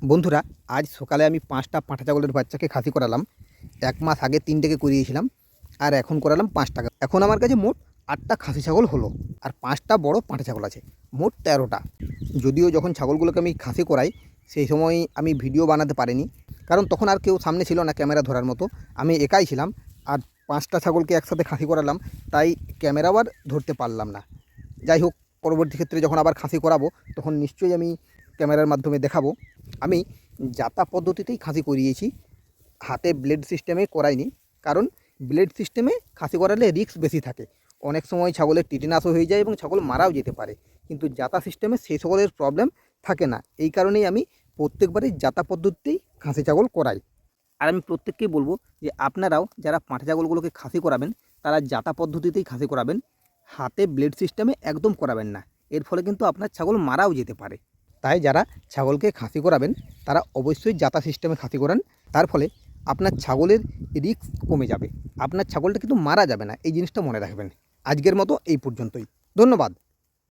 বন্ধুরা, আজ সকালে আমি 5টা পাঁঠা ছাগলের বাচ্চাকে খাসি করালাম। 1 মাস আগে 3টেকে করিয়েছিলাম, আর এখন করালাম 5টা। এখন আমার কাছে মোট 8টা খাসি ছাগল হলো, আর 5টা বড় পাঁঠা ছাগল আছে, মোট 13টা। যদিও যখন ছাগলগুলোকে আমি খাসি করাই সেই সময় আমি ভিডিও বানাতে পারিনি, কারণ তখন আর কেউ সামনে ছিল না ক্যামেরা ধরার মতো। আমি একাই ছিলাম, আর 5টা ছাগলকে একসাথে খাসি করালাম, তাই ক্যামেরাও আর ধরতে পারলাম না। যাই হোক, পরবর্তী ক্ষেত্রে যখন আবার খাসি করাবো তখন নিশ্চয়ই আমি ক্যামেরার মাধ্যমে দেখাবো। আমি জাতা পদ্ধতিতেই খাসি করিয়েছি, হাতে ব্লেড সিস্টেমে করাইনি, কারণ ব্লেড সিস্টেমে খাসি করালে রিস্ক বেশি থাকে। অনেক সময় ছাগলের টিটেনাসও হয়ে যায় এবং ছাগল মারাও যেতে পারে, কিন্তু জাতা সিস্টেমে সেই সকলের প্রবলেম থাকে না। এই কারণেই আমি প্রত্যেকবারই জাতা পদ্ধতিতেই খাসি ছাগল করাই। আর আমি প্রত্যেককেই বলবো যে আপনারাও যারা পাঁঠা ছাগলগুলোকে খাসি করাবেন তারা জাতা পদ্ধতিতেই খাসি করাবেন, হাতে ব্লেড সিস্টেমে একদম করাবেন না। এর ফলে কিন্তু আপনার ছাগল মারাও যেতে পারে। তাই যারা ছাগলকে খাসি করাবেন তারা অবশ্যই জাতা সিস্টেমে খাসি করান। তার ফলে আপনার ছাগলের রিস্ক কমে যাবে, আপনার ছাগলটা কিন্তু মারা যাবে না। এই জিনিসটা মনে রাখবেন। আজকের মতো এই পর্যন্তই। ধন্যবাদ।